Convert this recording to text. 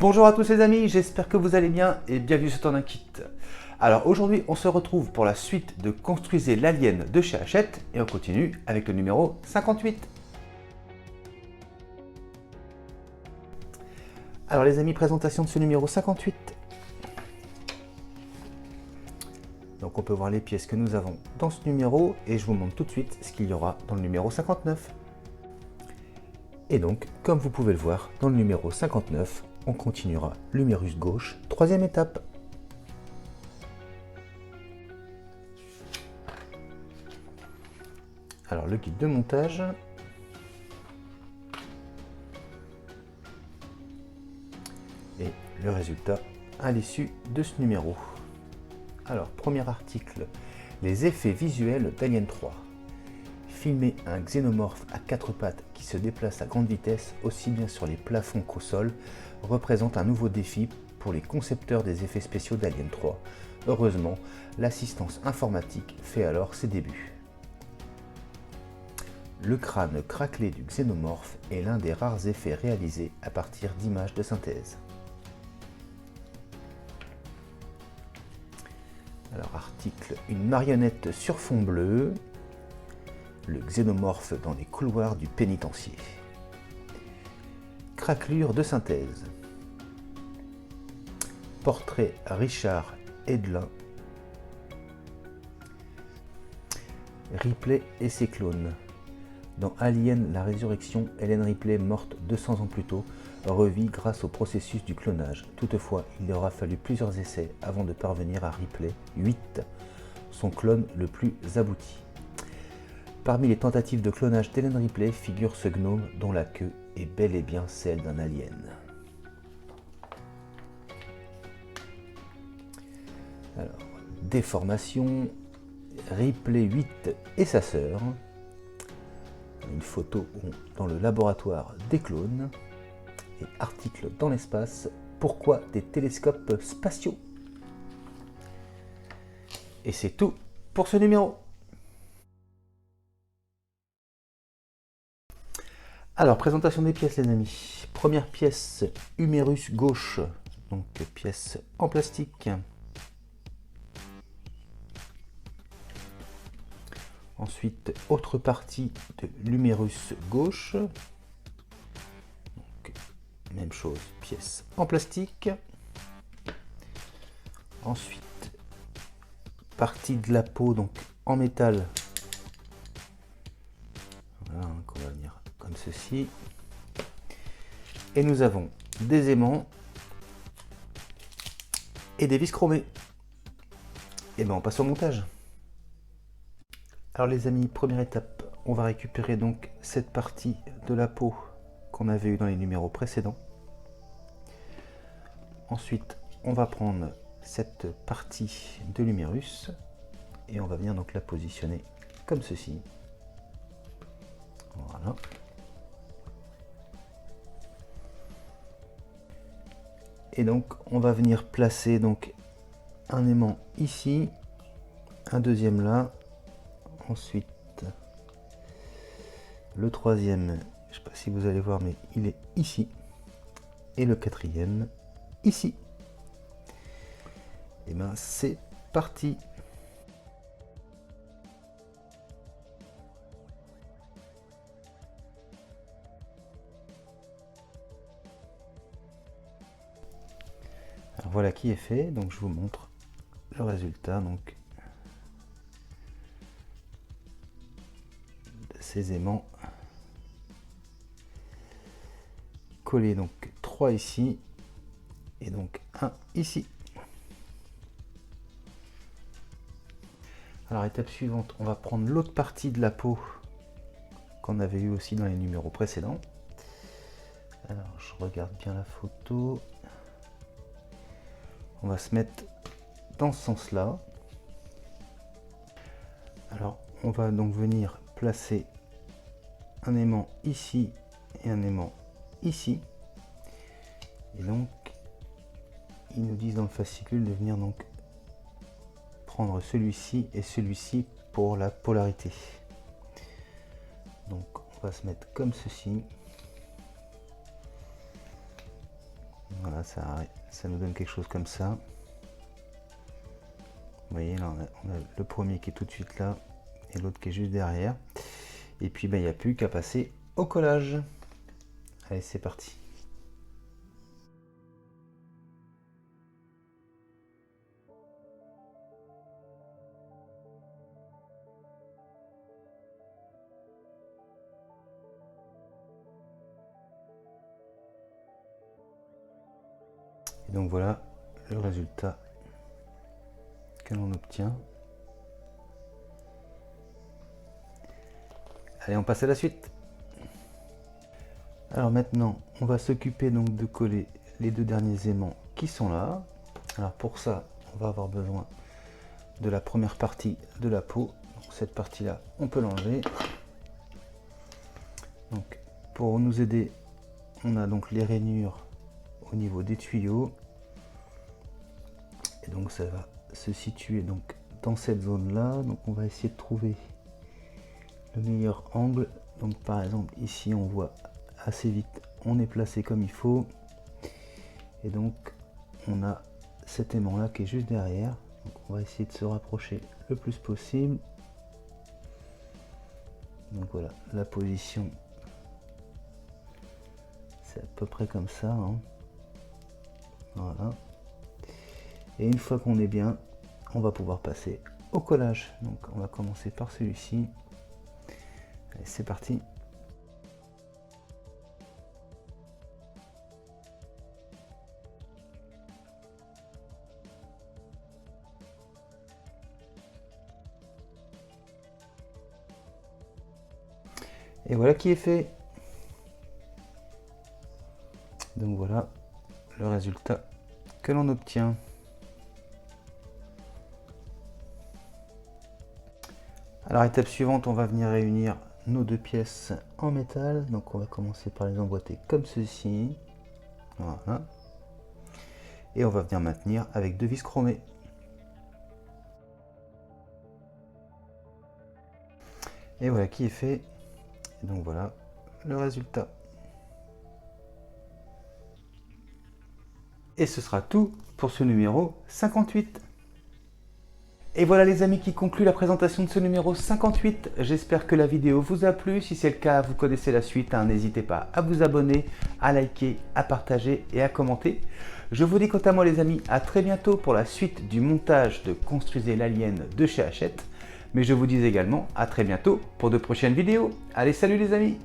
Bonjour à tous les amis, j'espère que vous allez bien et bienvenue sur Ton Kit. Alors aujourd'hui on se retrouve pour la suite de Construisez l'Alien de chez Hachette et on continue avec le numéro 58. Alors les amis, présentation de ce numéro 58. Donc on peut voir les pièces que nous avons dans ce numéro et je vous montre tout de suite ce qu'il y aura dans le numéro 59. Et donc, comme vous pouvez le voir, dans le numéro 59, on continuera l'humérus gauche, troisième étape. Alors le guide de montage. Et le résultat à l'issue de ce numéro. Alors, premier article, les effets visuels d'Alien 3. Filmer un xénomorphe à quatre pattes qui se déplace à grande vitesse, aussi bien sur les plafonds qu'au sol, représente un nouveau défi pour les concepteurs des effets spéciaux d'Alien 3. Heureusement, l'assistance informatique fait alors ses débuts. Le crâne craquelé du xénomorphe est l'un des rares effets réalisés à partir d'images de synthèse. Alors, article, une marionnette sur fond bleu. Le xénomorphe dans les couloirs du pénitencier. Craquelure de synthèse. Portrait Richard Edlin. Ripley et ses clones. Dans Alien la résurrection, Ellen Ripley, morte 200 ans plus tôt, revit grâce au processus du clonage. Toutefois, il aura fallu plusieurs essais avant de parvenir à Ripley 8, son clone le plus abouti. Parmi les tentatives de clonage d'Ellen Ripley figure ce gnome dont la queue est bel et bien celle d'un alien. Alors, déformation, Ripley 8 et sa sœur. Une photo dans le laboratoire des clones. Et article dans l'espace, pourquoi des télescopes spatiaux? Et c'est tout pour ce numéro. Alors, présentation des pièces les amis. Première pièce, humérus gauche, donc pièce en plastique. Ensuite, autre partie de l'humérus gauche. Donc, même chose, pièce en plastique. Ensuite, partie de la peau, donc en métal. Voilà, qu'on va venir comme ceci. Et nous avons des aimants et des vis chromées. Et bien on passe au montage. Alors les amis, première étape, on va récupérer donc cette partie de la peau qu'on avait eu dans les numéros précédents. Ensuite, on va prendre cette partie de l'humérus et on va venir donc la positionner comme ceci. Voilà. Et donc on va venir placer donc un aimant ici, un deuxième là, ensuite le troisième, je ne sais pas si vous allez voir mais il est ici, et le quatrième ici. Et bien c'est parti. Alors voilà qui est fait, donc je vous montre le résultat donc de ces aimants collés, donc 3 ici et donc 1 ici. Alors étape suivante, on va prendre l'autre partie de la peau qu'on avait eu aussi dans les numéros précédents. Alors je regarde bien la photo. On va se mettre dans ce sens là. Alors on va donc venir placer un aimant ici et un aimant ici. Et donc ils nous disent dans le fascicule de venir donc prendre celui-ci et celui-ci pour la polarité. Donc on va se mettre comme ceci. Voilà, ça nous donne quelque chose comme ça. Vous voyez, là on a le premier qui est tout de suite là et l'autre qui est juste derrière. Et puis il n'y a plus qu'à passer au collage. Allez, c'est parti. Et donc voilà le résultat que l'on obtient. Allez, on passe à la suite. Alors maintenant, on va s'occuper donc de coller les deux derniers aimants qui sont là. Alors pour ça, on va avoir besoin de la première partie de la peau. Donc cette partie-là, on peut l'enlever. Donc pour nous aider, on a donc les rainures au niveau des tuyaux. Et donc ça va se situer donc dans cette zone-là. Donc on va essayer de trouver le meilleur angle. Donc par exemple ici on voit assez vite, on est placé comme il faut, et donc on a cet aimant là qui est juste derrière. Donc on va essayer de se rapprocher le plus possible. Donc voilà, la position c'est à peu près comme ça, hein. Voilà, et une fois qu'on est bien, on va pouvoir passer au collage. Donc on va commencer par celui-ci. Allez, c'est parti. Et voilà qui est fait. Donc voilà le résultat que l'on obtient. Alors étape suivante, on va venir réunir nos deux pièces en métal. Donc on va commencer par les emboîter comme ceci. Voilà. Et on va venir maintenir avec deux vis chromées. Et voilà qui est fait. Et donc voilà le résultat. Et ce sera tout pour ce numéro 58. Et voilà les amis qui conclut la présentation de ce numéro 58. J'espère que la vidéo vous a plu. Si c'est le cas, vous connaissez la suite, hein. N'hésitez pas à vous abonner, à liker, à partager et à commenter. Je vous dis quant à moi les amis, à très bientôt pour la suite du montage de Construisez l'Alien de chez Hachette. Mais je vous dis également à très bientôt pour de prochaines vidéos. Allez, salut les amis!